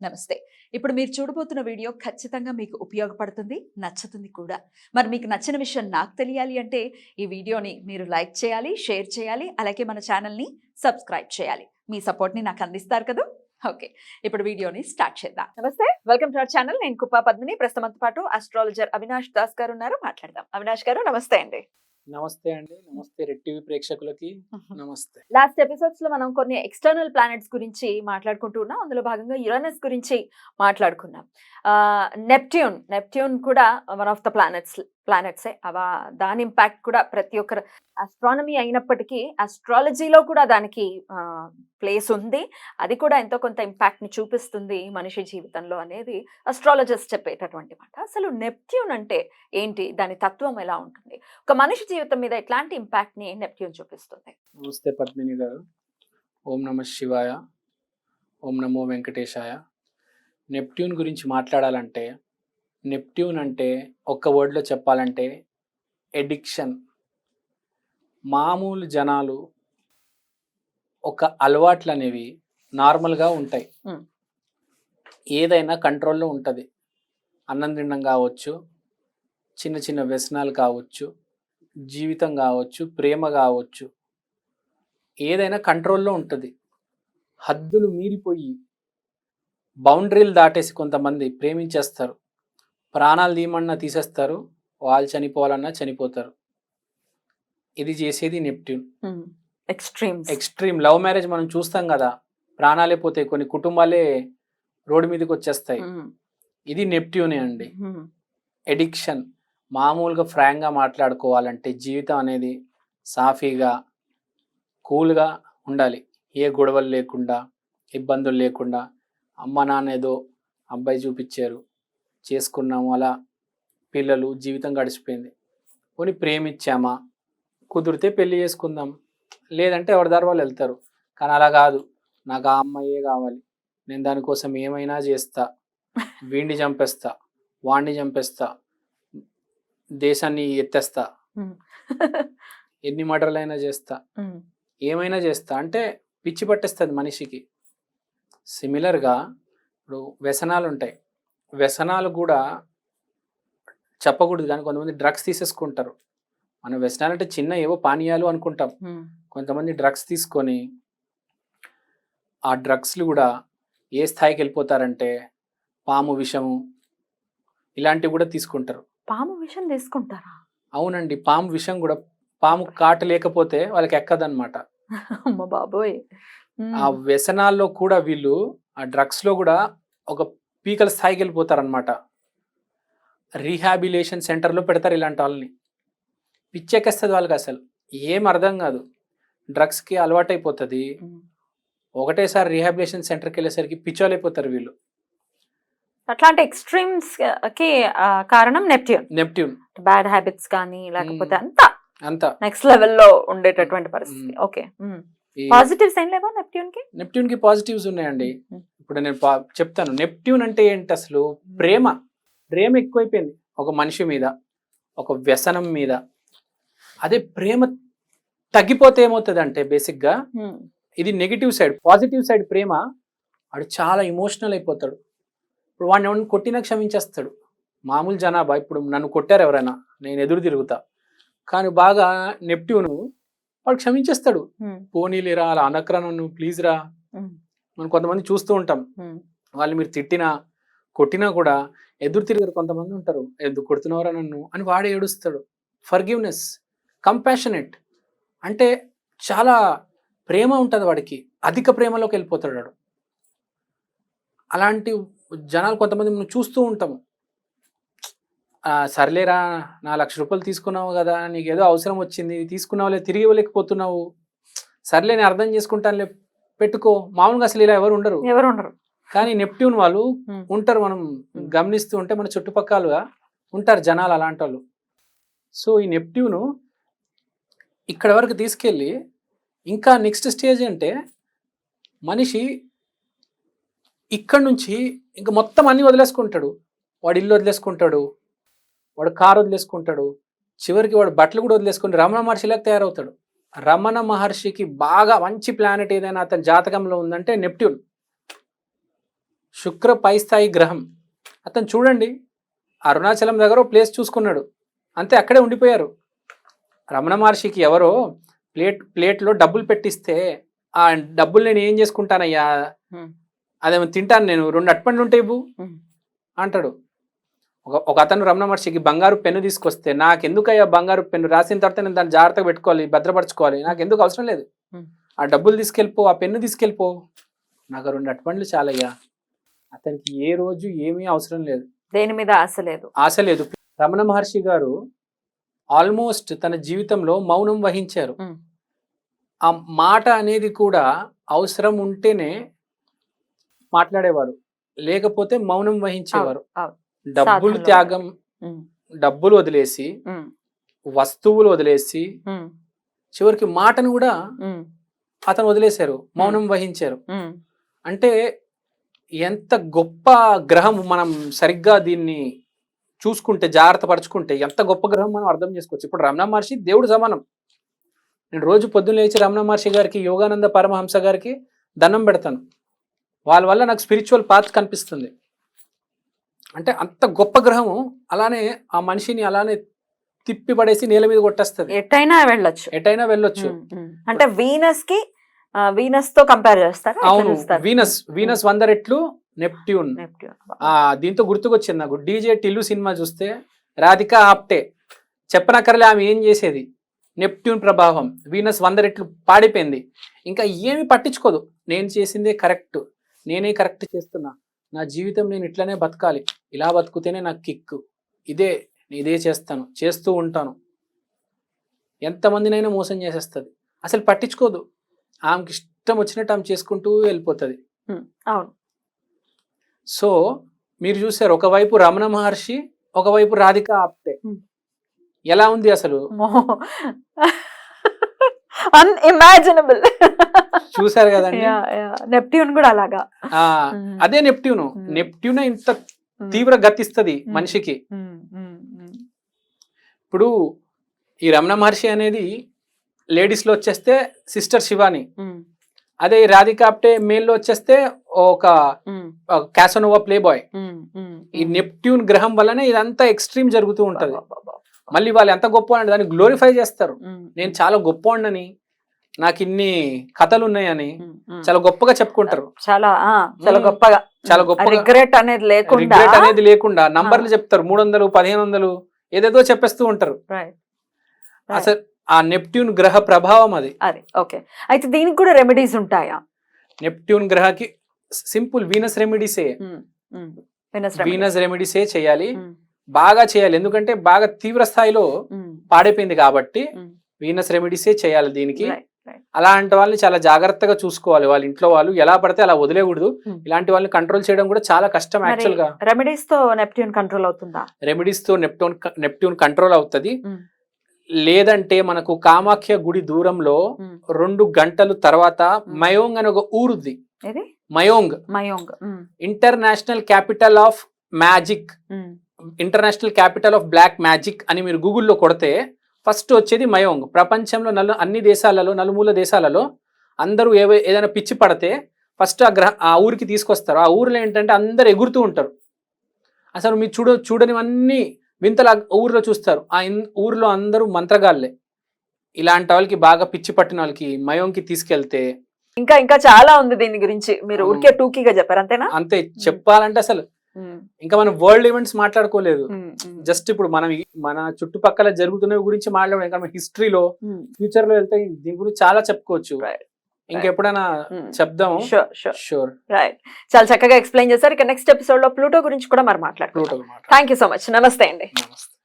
నమస్తే. ఇప్పుడు మీరు చూడబోతున్న వీడియో ఖచ్చితంగా మీకు ఉపయోగపడుతుంది, నచ్చుతుంది కూడా. మరి మీకు నచ్చిన విషయం నాకు తెలియాలి అంటే ఈ వీడియోని మీరు లైక్ చేయాలి, షేర్ చేయాలి, అలాగే మన ఛానల్‌ని సబ్స్క్రైబ్ చేయాలి. మీ సపోర్ట్‌ని నాకు అందిస్తారు కదూ! ఓకే. ఇప్పుడు వీడియోని స్టార్ట్ చేద్దాం. నమస్తే. Welcome to our channel. నేను కుప్పా పద్మిని. ప్రస్తుతంతో పాటు అస్ట్రాలజర్ అవినాష్ దాస్ గారు ఉన్నారు. మాట్లాడదాం. అవినాష్ గారు నమస్తే అండి. నమస్తే అండి. నమస్తే రెడ్ టీవీ ప్రేక్షకులకి నమస్తే. లాస్ట్ ఎపిసోడ్స్ లో మనం కొన్ని ఎక్స్టర్నల్ ప్లానెట్స్ గురించి మాట్లాడుకుంటూ ఉన్నాం. అందులో భాగంగా యురేనస్ గురించి మాట్లాడుకున్నాం. నెప్ట్యూన్ కూడా వన్ ఆఫ్ ద ప్లానెట్సే. దాని ఇంపాక్ట్ కూడా ప్రతి ఒక్కరు ఆస్ట్రానమీ అయినప్పటికీ ఆస్ట్రాలజీలో కూడా దానికి ప్లేస్ ఉంది. అది కూడా ఎంతో కొంత ఇంపాక్ట్ ని చూపిస్తుంది మనిషి జీవితంలో అనేది అస్ట్రాలజర్స్ చెప్పేటటువంటి మాట. అసలు నెప్ట్యూన్ అంటే ఏంటి, దాని తత్వం ఎలా ఉంటుంది, ఒక మనిషి జీవితం మీద ఎట్లాంటి ఇంపాక్ట్ ని నెప్ట్యూన్ చూపిస్తుంది? నమస్తే పద్మిని గారు. ఓం నమ శివాయ, ఓం నమో వెంకటేశాయ. నెప్ట్యూన్ గురించి మాట్లాడాలంటే, నెప్ట్యూన్ అంటే ఒక్క వర్డ్లో చెప్పాలంటే ఎడిక్షన్. మామూలు జనాలు ఒక అలవాట్లు అనేవి నార్మల్గా ఉంటాయి. ఏదైనా కంట్రోల్లో ఉంటుంది. అన్నం తినడం కావచ్చు, చిన్న చిన్న వ్యసనాలు కావచ్చు, జీవితం కావచ్చు, ప్రేమ కావచ్చు, ఏదైనా కంట్రోల్లో ఉంటుంది. హద్దులు మీరిపోయి బౌండరీలు దాటేసి కొంతమంది ప్రేమించేస్తారు. ప్రాణాలు తీయమన్నా తీసేస్తారు, వాళ్ళు చనిపోవాలన్నా చనిపోతారు. ఇది చేసేది నెప్ట్యూన్. ఎక్స్ట్రీమ్ లవ్ మ్యారేజ్ మనం చూస్తాం కదా, ప్రాణాలే పోతాయి, కొన్ని కుటుంబాలే రోడ్డు మీదకి వచ్చేస్తాయి. ఇది నెప్ట్యూనే అండి. ఎడిక్షన్. మామూలుగా ఫ్రాంక్గా మాట్లాడుకోవాలంటే జీవితం అనేది సాఫీగా కూల్గా ఉండాలి. ఏ గొడవలు లేకుండా, ఇబ్బందులు లేకుండా. అమ్మ నాన్న ఏదో అబ్బాయి చూపించారు, చేసుకున్నాము, అలా పిల్లలు, జీవితం గడిచిపోయింది. పోనీ ప్రేమించామా, కుదిరితే పెళ్లి చేసుకుందాం, లేదంటే ఎవరిదారి వాళ్ళు వెళ్తారు. కానీ అలా కాదు, నాకు ఆ అమ్మాయే కావాలి, నేను దానికోసం ఏమైనా చేస్తా, వీడిని చంపేస్తా, వాడిని చంపేస్తా, దేశాన్ని ఎత్తేస్తా, ఎన్ని మర్డర్లైనా చేస్తా, ఏమైనా చేస్తా అంటే పిచ్చి పట్టేస్తుంది మనిషికి. సిమిలర్గా ఇప్పుడు వ్యసనాలు ఉంటాయి. వ్యసనాలు కూడా చెప్పకూడదు, కానీ కొంతమంది డ్రగ్స్ తీసేసుకుంటారు. మన వ్యసనాలు అంటే చిన్న ఏవో పానీయాలు అనుకుంటాం. కొంతమంది డ్రగ్స్ తీసుకొని ఆ డ్రగ్స్లు కూడా ఏ స్థాయికి వెళ్ళిపోతారంటే పాము విషము ఇలాంటివి కూడా తీసుకుంటారు. పాము విషం తీసుకుంటారా? అవునండి, పాము విషం కూడా, పాము కాటు లేకపోతే వాళ్ళకి ఎక్కదన్నమాట. అమ్మ బాబోయ్. ఆ వ్యసనాల్లో కూడా వీళ్ళు ఆ డ్రగ్స్లో కూడా ఒక పీకల స్థాయికి వెళ్ళిపోతారనమాట. రీహాబిలేషన్ సెంటర్లో పెడతారు ఇలాంటి వాళ్ళని. పిచ్చెక్కేస్తుంది వాళ్ళకి, అసలు ఏం అర్థం కాదు. డ్రగ్స్కి అలవాటైపోతుంది. ఒకటేసారి రీహాబిలేషన్ సెంటర్కి వెళ్ళేసరికి పిచ్చోలైపోతారు వీళ్ళు. అట్లాంటి ఎక్స్ట్రీమ్స్ కి కారణం నెప్ట్యూన్. బ్యాడ్ హ్యాబిట్స్ కానీ లేకపోతే అంతా నెక్స్ట్ లెవెల్లో ఉండేటటువంటి పరిస్థితి. ఓకే. పాజిటివ్స్ ఏం లేవా నెప్ట్యూన్ కి? పాజిటివ్స్ ఉన్నాయండి. ఇప్పుడు నేను చెప్తాను. నెప్ట్యూన్ అంటే ఏంటి అసలు? ప్రేమ ఎక్కువైపోయింది ఒక మనిషి మీద, ఒక వ్యసనం మీద. అదే ప్రేమ తగ్గిపోతే ఏమవుతుంది అంటే బేసిక్గా ఇది నెగిటివ్ సైడ్. పాజిటివ్ సైడ్ ప్రేమ, వాడు చాలా ఇమోషనల్ అయిపోతాడు. ఇప్పుడు వాడిని ఎవరిని కొట్టినా క్షమించేస్తాడు. మామూలు జనాభా ఇప్పుడు నన్ను కొట్టారు ఎవరైనా, నేను ఎదురు తిరుగుతా. కానీ బాగా నెప్ట్యూన్ వాడు క్షమించేస్తాడు. పోనీలేరా, అలా అనకరా, నన్ను ప్లీజ్ రా. మనం కొంతమంది చూస్తూ ఉంటాం, వాళ్ళు మీరు తిట్టినా కొట్టినా కూడా ఎదురు తిరిగారు. కొంతమంది ఉంటారు, ఎందుకు కొడుతున్నావురా నన్ను అని, వాడే ఏడుస్తాడు. ఫర్గివ్నెస్, కంపాషనేట్ అంటే చాలా ప్రేమ ఉంటుంది వాడికి, అధిక ప్రేమలోకి వెళ్ళిపోతాడు వాడు. అలాంటి జనాలు కొంతమంది మనం చూస్తూ ఉంటాము. సర్లేరా, నా 1,00,000 రూపాయలు తీసుకున్నావు కదా, నీకు ఏదో అవసరం వచ్చింది, తీసుకున్నావులే, తిరిగి ఇవ్వలేకపోతున్నావు, సర్లే నేను అర్థం చేసుకుంటానులే, పెట్టుకో. మామూలుగా అసలు ఇలా ఎవరు ఉండరు. కానీ నెప్ట్యూన్ వాళ్ళు ఉంటారు. మనం గమనిస్తూ ఉంటే మన చుట్టుపక్కల ఉంటారు జనాలు అలాంటి వాళ్ళు. సో ఈ నెప్ట్యూను ఇక్కడ వరకు తీసుకెళ్ళి ఇంకా నెక్స్ట్ స్టేజ్ అంటే మనిషి ఇక్కడి నుంచి ఇంకా మొత్తం అన్ని వదిలేసుకుంటాడు. వాడు ఇల్లు వదిలేసుకుంటాడు, వాడు కారు వదిలేసుకుంటాడు, చివరికి వాడు బట్టలు కూడా వదిలేసుకుని రమణ మహర్షిలాగా తయారవుతాడు. రమణ మహర్షికి బాగా మంచి ప్లానెట్ ఏదైనా అతని జాతకంలో ఉందంటే నెప్ట్యూన్. శుక్ర పై స్థాయి గ్రహం. అతను చూడండి అరుణాచలం దగ్గర ఓ ప్లేస్ చూసుకున్నాడు, అంతే అక్కడే ఉండిపోయారు. రమణ మహర్షికి ఎవరో ప్లేట్లో డబ్బులు పెట్టిస్తే ఆ డబ్బులు నేను ఏం చేసుకుంటానయ్యా, అదేమో తింటాను నేను, 2 అట్పండ్లు ఉంటాయి ఇవ్వు అంటాడు. ఒక అతను రమణ మహర్షికి బంగారు పెన్ను తీసుకొస్తే, నాకెందుకయ్యా బంగారు పెన్ను, రాసిన తర్వాత నేను దాన్ని జాగ్రత్తగా పెట్టుకోవాలి, భద్రపరచుకోవాలి, నాకు ఎందుకు అవసరం లేదు, ఆ డబ్బులు తీసుకెళ్ళిపో, ఆ పెన్ను తీసుకెళ్ళిపో, నాకు 2 అట్పండ్లు చాలయ్యా. అతనికి ఏ రోజు ఏమీ అవసరం లేదు, దేని మీద ఆశ లేదు. రమణ మహర్షి గారు ఆల్మోస్ట్ తన జీవితంలో మౌనం వహించారు. ఆ మాట అనేది కూడా అవసరం ఉంటేనే మాట్లాడేవారు, లేకపోతే మౌనం వహించేవారు. డబ్బులు త్యాగం, డబ్బులు వదిలేసి, వస్తువులు వదిలేసి, చివరికి మాటను కూడా అతను వదిలేశారు, మౌనం వహించారు. అంటే ఎంత గొప్ప గ్రహం, మనం సరిగ్గా దీన్ని చూసుకుంటే, జాగ్రత్త పరుచుకుంటే ఎంత గొప్ప గ్రహం మనం అర్థం చేసుకోవచ్చు. ఇప్పుడు రమణ మహర్షి దేవుడు సమానం. నేను రోజు పొద్దున్న లేచి రమణ మహర్షి గారికి, యోగానంద పరమహంస గారికి దండం పెడతాను. వాళ్ళ వల్ల నాకు స్పిరిచువల్ పాత్ కనిపిస్తుంది. అంటే అంత గొప్ప గ్రహము అలానే ఆ మనిషిని అలానే తిప్పి పడేసి నేల మీద కొట్టేస్తుంది. ఎటైనా వెళ్ళొచ్చు. అంటే వీనస్ తో కంపేర్ చేస్తారు. అవును, వీనస్ 100 రెట్లు నెప్ట్యూన్. దీంతో గుర్తుకొచ్చింది నాకు, డీజే టిల్లు సినిమా చూస్తే రాధికా ఆప్టే చెప్పనక్కర్లే, ఆమె ఏం చేసేది, నెప్ట్యూన్ ప్రభావం, వీనస్ 100 రెట్లు పాడిపోయింది. ఇంకా ఏమి పట్టించుకోదు, నేను చేసిందే కరెక్ట్, నేనే కరెక్ట్ చేస్తున్నా, నా జీవితం నేను ఇట్లానే బతకాలి, ఇలా బతుకుతేనే నాకు కిక్కు, ఇదే చేస్తాను, చేస్తూ ఉంటాను. ఎంతమందినైనా మోసం చేసేస్తుంది, అసలు పట్టించుకోదు, ఆమెకి ఇష్టం వచ్చినట్టు ఆమె చేసుకుంటూ వెళ్ళిపోతుంది. అవును. సో మీరు చూసారు, ఒకవైపు రమణ మహర్షి, ఒకవైపు రాధికా ఆప్టే. ఎలా ఉంది అసలు, అన్ఇమాజినబుల్. చూసారు కదండి. నెప్ట్యూన్ కూడా అలాగా. అదే నెప్ట్యూన్ ఇంత తీవ్ర గతిస్తుంది మనిషికి. ఇప్పుడు ఈ రమణ మహర్షి అనేది లేడీస్ లో వచ్చేస్తే సిస్టర్ శివాని, అదే రాధికా ఆప్టే మేల్ లో వచ్చేస్తే ఒక క్యాసనోవా ప్లే బాయ్. ఈ నెప్ట్యూన్ గ్రహం వల్లనే ఇదంతా ఎక్స్ట్రీమ్ జరుగుతూ ఉంటది. మళ్ళీ వాళ్ళు ఎంత గొప్ప అంటే దాన్ని గ్లోరిఫై చేస్తారు, నేను చాలా గొప్పవాడినని, నాకు ఇన్ని కథలు ఉన్నాయని చాలా గొప్పగా చెప్పుకుంటారు. చాలా గొప్పగా రిగ్రెట్ అనేది లేకుండా నంబర్లు చెప్తారు, 300, 1500 ఏదేదో చెప్పేస్తూ ఉంటారు. అసలు ఆ నెప్ట్యూన్ గ్రహ ప్రభావం అది. ఓకే, అయితే దీనికి కూడా రెమెడీస్ ఉంటాయా? నెప్ట్యూన్ గ్రహకి సింపుల్ వీనస్ రెమెడీసే చేయాలి, బాగా చేయాలి. ఎందుకంటే బాగా తీవ్ర స్థాయిలో పాడైపోయింది కాబట్టి వీనస్ రెమెడీసే చేయాలి దీనికి. అలాంటి వాళ్ళని చాలా జాగ్రత్తగా చూసుకోవాలి, వాళ్ళ ఇంట్లో వాళ్ళు ఎలా పడితే అలా వదిలేకూడదు. ఇలాంటి వాళ్ళని కంట్రోల్ చేయడం కూడా చాలా కష్టం. యాక్చువల్ గా రెమెడీస్ తో నెప్ట్యూన్ కంట్రోల్ అవుతుందా? రెమెడీస్ తో నెప్ట్యూన్ కంట్రోల్ అవుతుంది. లేదంటే మనకు కామాఖ్య గుడి దూరంలో 2 గంటల తర్వాత మయోంగ్ అనే ఒక ఊరుంది. Mayong international capital of magic, international capital of black magic అని మీరు గూగుల్లో కొడితే ఫస్ట్ వచ్చేది మయోంగ్. ప్రపంచంలో అన్ని దేశాలలో, నలుమూల దేశాలలో అందరూ ఏదైనా పిచ్చి పడితే ఫస్ట్ ఆ ఊరికి తీసుకొస్తారు. ఆ ఊర్లో ఏంటంటే అందరు ఎగురుతూ ఉంటారు. అసలు మీరు చూడనివన్నీ వింతల ఊర్లో చూస్తారు. ఆ ఊర్లో అందరూ మంత్రగాళ్ళే. ఇలాంటి వాళ్ళకి, బాగా పిచ్చి పట్టిన వాళ్ళకి మయోంగ్కి తీసుకెళ్తే ఇంకా చాలా ఉంది దీని గురించి, మీరు ఊరికే టూకీగా చెప్పారు అంతేనా? అంతే. చెప్పాలంటే అసలు ఇంకా మనం వరల్డ్ ఈవెంట్స్ మాట్లాడుకోలేదు, జస్ట్ ఇప్పుడు మన చుట్టుపక్కల జరుగుతున్నవి గురించి మాట్లాడడం. ఇంకా హిస్టరీలో, ఫ్యూచర్ లో వెళ్తే దీని గురించి చాలా చెప్పుకోవచ్చు. ఇంకెప్పుడైనా చెప్దాము. షూర్. రైట్, చాలా చక్కగా ఎక్స్ప్లెయిన్ చేశారు. ఇక నెక్స్ట్ ఎపిసోడ్ లో ప్లూటో గురించి కూడా మరి మాట్లాడుకుంటాం. Thank you so much. నమస్తే అండి.